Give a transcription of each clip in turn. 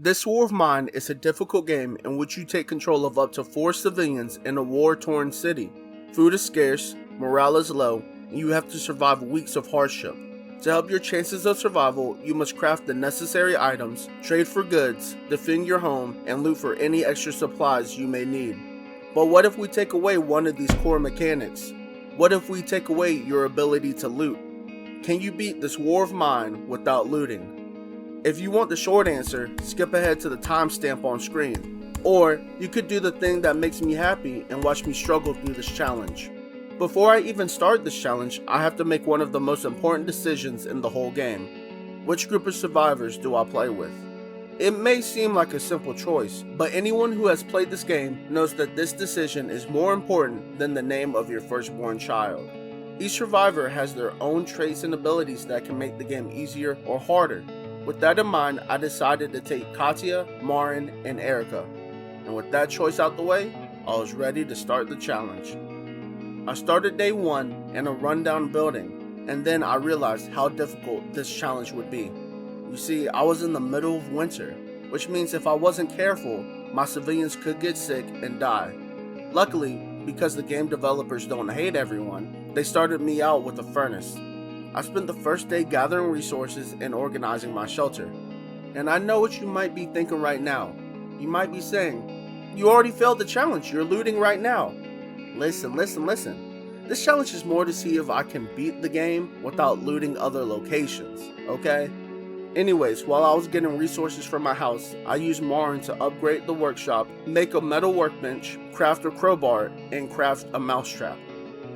This War of Mine is a difficult game in which you take control of up to 4 civilians in a war-torn city. Food is scarce, morale is low, and you have to survive weeks of hardship. To help your chances of survival, you must craft the necessary items, trade for goods, defend your home, and loot for any extra supplies you may need. But what if we take away one of these core mechanics? What if we take away your ability to loot? Can you beat this War of Mine without looting? If you want the short answer, skip ahead to the timestamp on screen. Or you could do the thing that makes me happy and watch me struggle through this challenge. Before I even start this challenge, I have to make one of the most important decisions in the whole game. Which group of survivors do I play with? It may seem like a simple choice, but anyone who has played this game knows that this decision is more important than the name of your firstborn child. Each survivor has their own traits and abilities that can make the game easier or harder. With that in mind, I decided to take Katya, Marin, and Erica. And with that choice out the way, I was ready to start the challenge. I started day 1 in a rundown building, and then I realized how difficult this challenge would be. You see, I was in the middle of winter, which means if I wasn't careful, my civilians could get sick and die. Luckily, because the game developers don't hate everyone, they started me out with a furnace. I spent the first day gathering resources and organizing my shelter. And I know what you might be thinking right now. You might be saying, you already failed the challenge, you're looting right now. Listen. This challenge is more to see if I can beat the game without looting other locations, okay? Anyways, while I was getting resources for my house, I used Marin to upgrade the workshop, make a metal workbench, craft a crowbar, and craft a mousetrap.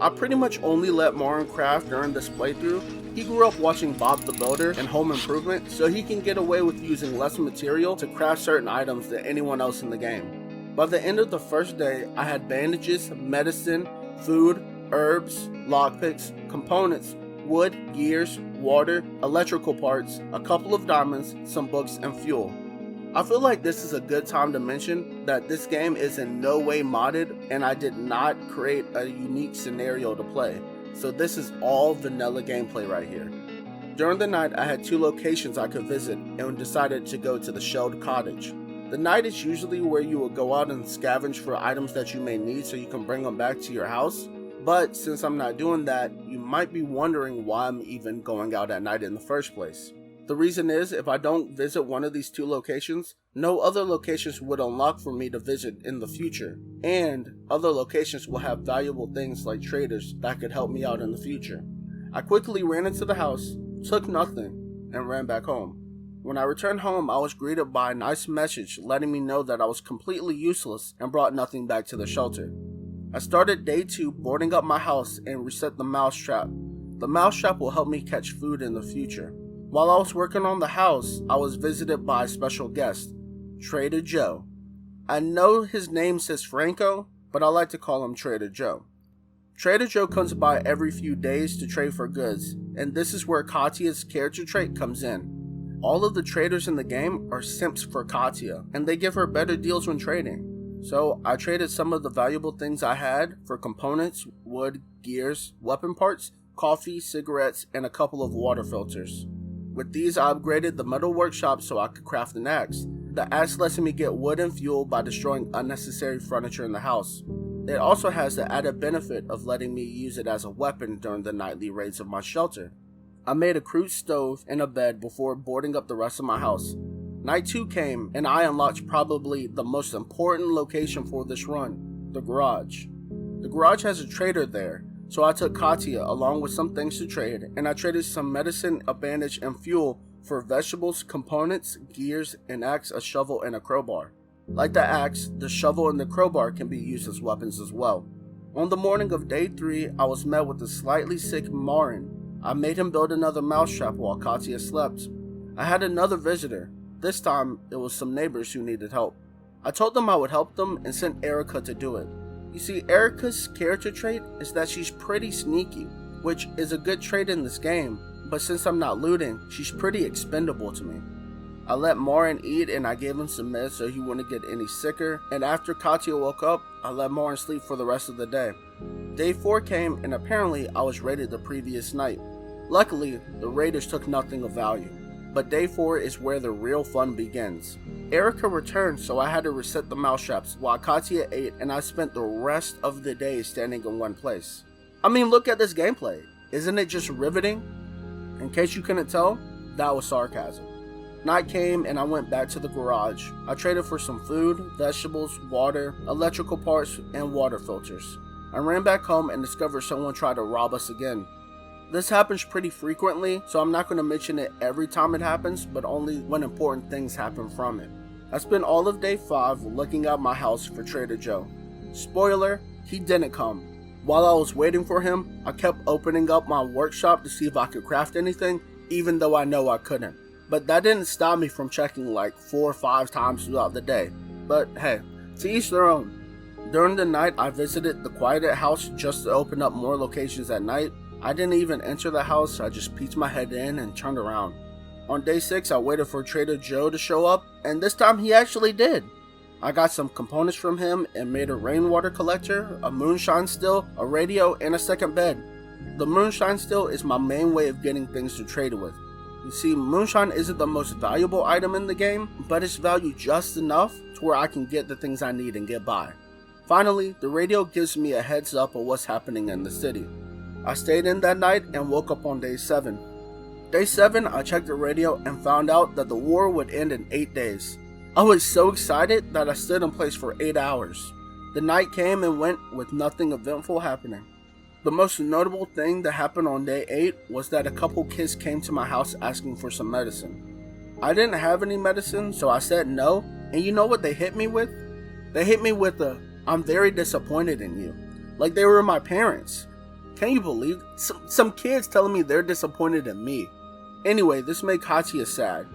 I pretty much only let Marin craft during this playthrough. He grew up watching Bob the Builder and Home Improvement, so he can get away with using less material to craft certain items than anyone else in the game. By the end of the first day, I had bandages, medicine, food, herbs, lockpicks, components, wood, gears, water, electrical parts, a couple of diamonds, some books, and fuel. I feel like this is a good time to mention that this game is in no way modded, and I did not create a unique scenario to play, so this is all vanilla gameplay right here. During the night, I had 2 locations I could visit and decided to go to the Shelled Cottage. The night is usually where you will go out and scavenge for items that you may need so you can bring them back to your house, but since I'm not doing that, you might be wondering why I'm even going out at night in the first place. The reason is, if I don't visit one of these 2 locations, no other locations would unlock for me to visit in the future, and other locations will have valuable things like traders that could help me out in the future. I quickly ran into the house, took nothing, and ran back home. When I returned home, I was greeted by a nice message letting me know that I was completely useless and brought nothing back to the shelter. I started day 2 boarding up my house and reset the mousetrap. The mousetrap will help me catch food in the future. While I was working on the house, I was visited by a special guest, Trader Joe. I know his name says Franco, but I like to call him Trader Joe. Trader Joe comes by every few days to trade for goods, and this is where Katya's character trait comes in. All of the traders in the game are simps for Katya, and they give her better deals when trading. So I traded some of the valuable things I had for components, wood, gears, weapon parts, coffee, cigarettes, and a couple of water filters. With these, I upgraded the metal workshop so I could craft an axe. The axe lets me get wood and fuel by destroying unnecessary furniture in the house. It also has the added benefit of letting me use it as a weapon during the nightly raids of my shelter. I made a crude stove and a bed before boarding up the rest of my house. Night 2 came, and I unlocked probably the most important location for this run, the garage. The garage has a trader there, so I took Katya along with some things to trade, and I traded some medicine, a bandage, and fuel for vegetables, components, gears, an axe, a shovel, and a crowbar. Like the axe, the shovel and the crowbar can be used as weapons as well. On the morning of day 3, I was met with a slightly sick Marin. I made him build another mousetrap while Katya slept. I had another visitor. This time, it was some neighbors who needed help. I told them I would help them and sent Erica to do it. You see, Erica's character trait is that she's pretty sneaky, which is a good trait in this game, but since I'm not looting, she's pretty expendable to me. I let Marin eat and I gave him some meds so he wouldn't get any sicker, and after Katya woke up, I let Marin sleep for the rest of the day. Day 4 came and apparently I was raided the previous night. Luckily, the raiders took nothing of value. but day 4 is where the real fun begins. Erica returned, so I had to reset the mousetraps while Katya ate, and I spent the rest of the day standing in one place. I mean, look at this gameplay. Isn't it just riveting? In case you couldn't tell, that was sarcasm. Night came and I went back to the garage. I traded for some food, vegetables, water, electrical parts, and water filters. I ran back home and discovered someone tried to rob us again. This happens pretty frequently, so I'm not going to mention it every time it happens, but only when important things happen from it. I spent all of day 5 looking out my house for Trader Joe. Spoiler, he didn't come. While I was waiting for him, I kept opening up my workshop to see if I could craft anything, even though I know I couldn't. But that didn't stop me from checking like 4 or 5 times throughout the day. But hey, to each their own. During the night, I visited the quieted house just to open up more locations at night. I didn't even enter the house, I just peeked my head in and turned around. On day 6, I waited for Trader Joe to show up, and this time he actually did. I got some components from him and made a rainwater collector, a moonshine still, a radio, and a second bed. The moonshine still is my main way of getting things to trade with. You see, moonshine isn't the most valuable item in the game, but it's valued just enough to where I can get the things I need and get by. Finally, the radio gives me a heads up of what's happening in the city. I stayed in that night and woke up on day 7. Day 7, I checked the radio and found out that the war would end in 8 days. I was so excited that I stood in place for 8 hours. The night came and went with nothing eventful happening. The most notable thing that happened on day 8 was that a couple kids came to my house asking for some medicine. I didn't have any medicine, so I said no, and you know what they hit me with? They hit me with "I'm very disappointed in you." Like they were my parents. Can you believe some kids telling me they're disappointed in me? Anyway, this made Katya sad.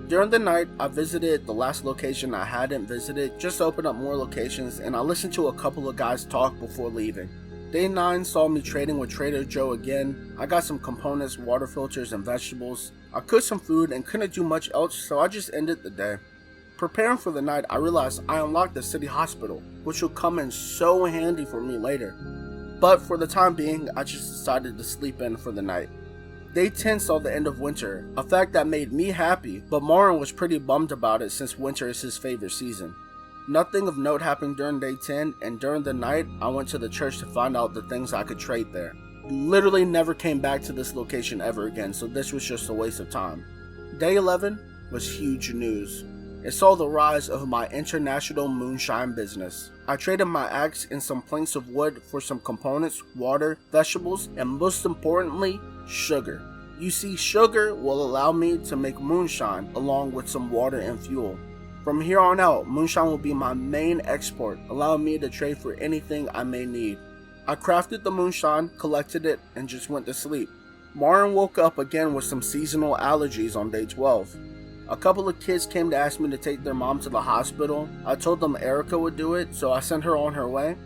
During the night, I visited the last location I hadn't visited, just to open up more locations, and I listened to a couple of guys talk before leaving. Day 9 saw me trading with Trader Joe again. I got some components, water filters, and vegetables. I cooked some food and couldn't do much else, so I just ended the day. Preparing for the night, I realized I unlocked the city hospital, which will come in so handy for me later. But for the time being, I just decided to sleep in for the night. Day 10 saw the end of winter, a fact that made me happy, but Marin was pretty bummed about it since winter is his favorite season. Nothing of note happened during day 10, and during the night, I went to the church to find out the things I could trade there. Literally never came back to this location ever again, so this was just a waste of time. Day 11 was huge news. It saw the rise of my international moonshine business. I traded my axe and some planks of wood for some components, water, vegetables, and most importantly, sugar. You see, sugar will allow me to make moonshine along with some water and fuel. From here on out, moonshine will be my main export, allowing me to trade for anything I may need. I crafted the moonshine, collected it, and just went to sleep. Marin woke up again with some seasonal allergies on day 12. A couple of kids came to ask me to take their mom to the hospital. I told them Erica would do it, so I sent her on her way.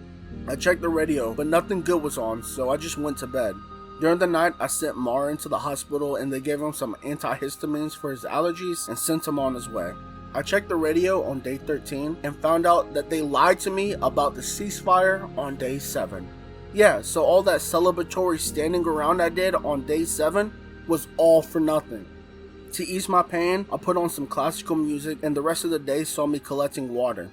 I checked the radio, but nothing good was on, so I just went to bed. During the night, I sent Marin to the hospital and they gave him some antihistamines for his allergies and sent him on his way. I checked the radio on day 13 and found out that they lied to me about the ceasefire on day 7. Yeah, so all that celebratory standing around I did on day 7 was all for nothing. To ease my pain, I put on some classical music and the rest of the day saw me collecting water.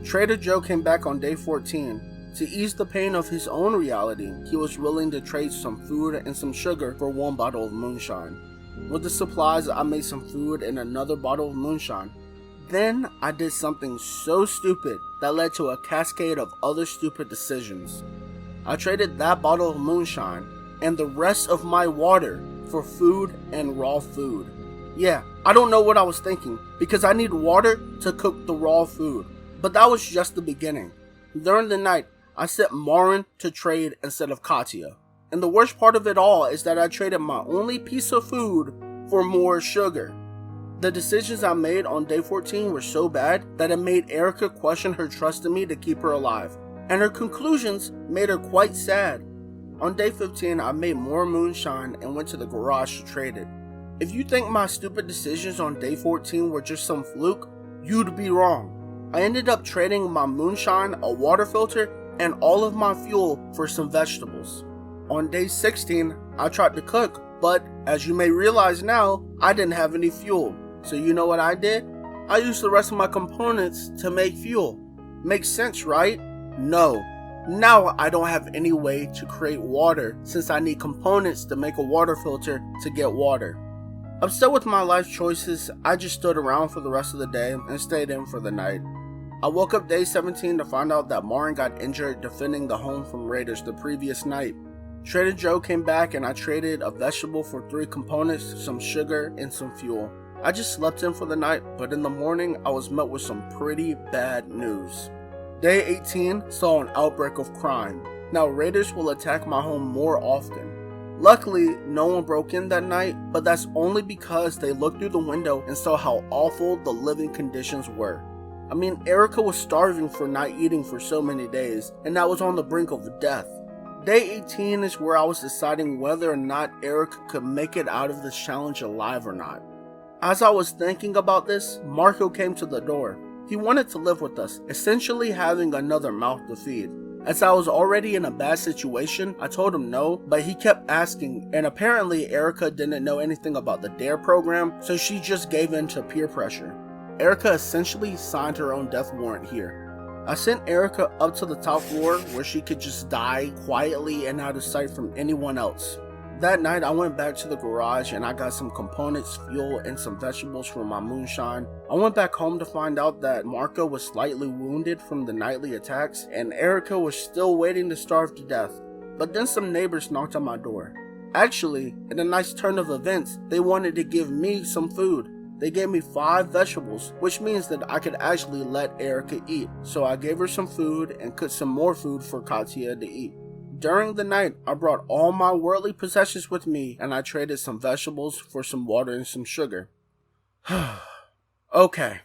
Trader Joe came back on day 14. To ease the pain of his own reality, he was willing to trade some food and some sugar for 1 bottle of moonshine. With the supplies, I made some food and another bottle of moonshine. Then I did something so stupid that led to a cascade of other stupid decisions. I traded that bottle of moonshine and the rest of my water for food and raw food. Yeah, I don't know what I was thinking because I need water to cook the raw food. But that was just the beginning. During the night, I sent Marin to trade instead of Katya. And the worst part of it all is that I traded my only piece of food for more sugar. The decisions I made on day 14 were so bad that it made Erica question her trust in me to keep her alive. And her conclusions made her quite sad. On day 15, I made more moonshine and went to the garage to trade it. If you think my stupid decisions on day 14 were just some fluke, you'd be wrong. I ended up trading my moonshine, a water filter, and all of my fuel for some vegetables. On day 16, I tried to cook, But as you may realize now, I didn't have any fuel. So you know what I did? I used the rest of my components to make fuel. Makes sense, right? No. Now I don't have any way to create water since I need components to make a water filter to get water. Upset with my life choices, I just stood around for the rest of the day and stayed in for the night. I woke up day 17 to find out that Marin got injured defending the home from raiders the previous night. Trader Joe came back and I traded a vegetable for 3 components, some sugar, and some fuel. I just slept in for the night, but in the morning I was met with some pretty bad news. Day 18 saw an outbreak of crime. Now raiders will attack my home more often. Luckily, no one broke in that night, but that's only because they looked through the window and saw how awful the living conditions were. I mean, Erica was starving for not eating for so many days, and I was on the brink of death. Day 18 is where I was deciding whether or not Erica could make it out of this challenge alive or not. As I was thinking about this, Marco came to the door. He wanted to live with us, essentially having another mouth to feed. As I was already in a bad situation, I told him no, but he kept asking, and apparently Erica didn't know anything about the DARE program, so she just gave in to peer pressure. Erica essentially signed her own death warrant here. I sent Erica up to the top floor where she could just die quietly and out of sight from anyone else. That night I went back to the garage and I got some components, fuel, and some vegetables for my moonshine. I went back home to find out that Marco was slightly wounded from the nightly attacks and Erica was still waiting to starve to death. But then some neighbors knocked on my door. Actually, in a nice turn of events, they wanted to give me some food. They gave me 5 vegetables, which means that I could actually let Erica eat. So I gave her some food and cooked some more food for Katia to eat. During the night, I brought all my worldly possessions with me and I traded some vegetables for some water and some sugar. Okay,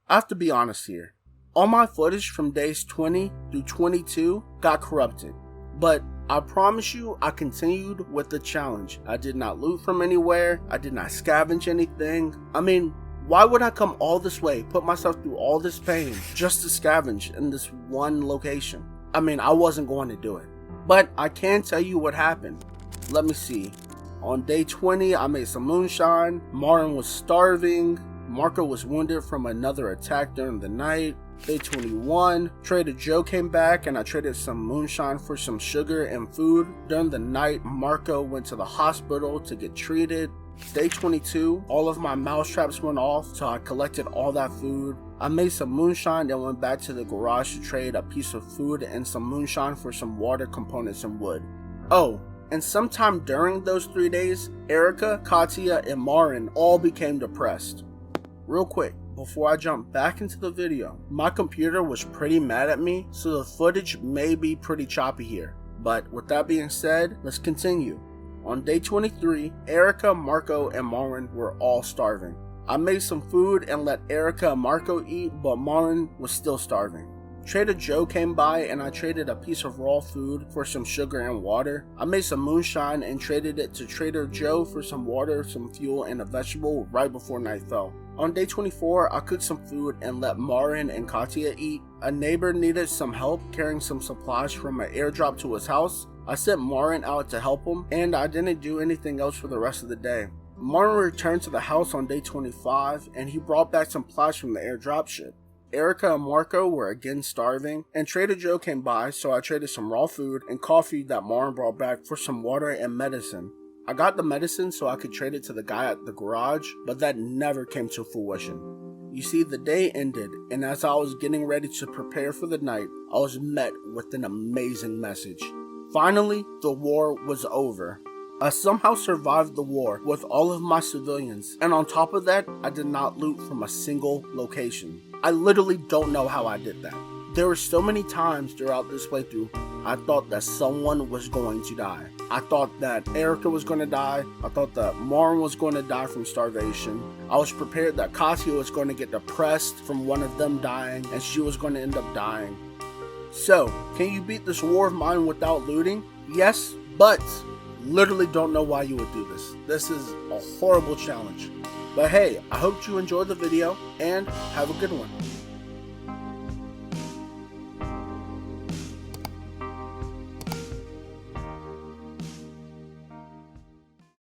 I have to be honest here. All my footage from days 20 through 22 got corrupted, but I promise you I continued with the challenge. I did not loot from anywhere, I did not scavenge anything. I mean, why would I come all this way, put myself through all this pain just to scavenge in this one location? I mean, I wasn't going to do it. But I can tell you what happened. Let me see. On day 20, I made some moonshine. Marin was starving. Marco was wounded from another attack during the night. Day 21, Trader Joe came back and I traded some moonshine for some sugar and food. During the night, Marco went to the hospital to get treated. Day 22, all of my mousetraps went off, so I collected all that food. I made some moonshine and went back to the garage to trade a piece of food and some moonshine for some water components and wood. Oh, and sometime during those 3 days, Erica, Katia, and Marin all became depressed. Real quick, before I jump back into the video, my computer was pretty mad at me, so the footage may be pretty choppy here. But with that being said, let's continue. On day 23, Erica, Marco, and Marin were all starving. I made some food and let Erica and Marco eat, but Marin was still starving. Trader Joe came by and I traded a piece of raw food for some sugar and water. I made some moonshine and traded it to Trader Joe for some water, some fuel, and a vegetable right before night fell. On day 24, I cooked some food and let Marin and Katia eat. A neighbor needed some help carrying some supplies from an airdrop to his house. I sent Marin out to help him, and I didn't do anything else for the rest of the day. Marin returned to the house on day 25, and he brought back some supplies from the airdrop ship. Erica and Marco were again starving, and Trader Joe came by, so I traded some raw food and coffee that Marin brought back for some water and medicine. I got the medicine so I could trade it to the guy at the garage, but that never came to fruition. You see, the day ended, and as I was getting ready to prepare for the night, I was met with an amazing message. Finally, the war was over. I somehow survived the war with all of my civilians, and on top of that, I did not loot from a single location. I literally don't know how I did that. There were so many times throughout this playthrough, I thought that someone was going to die. I thought that Erica was going to die. I thought that Marin was going to die from starvation. I was prepared that Katia was going to get depressed from one of them dying, and she was going to end up dying. So, can you beat this war of mine without looting? Yes, but literally don't know why you would do this. This is a horrible challenge. But hey, I hope you enjoyed the video and have a good one.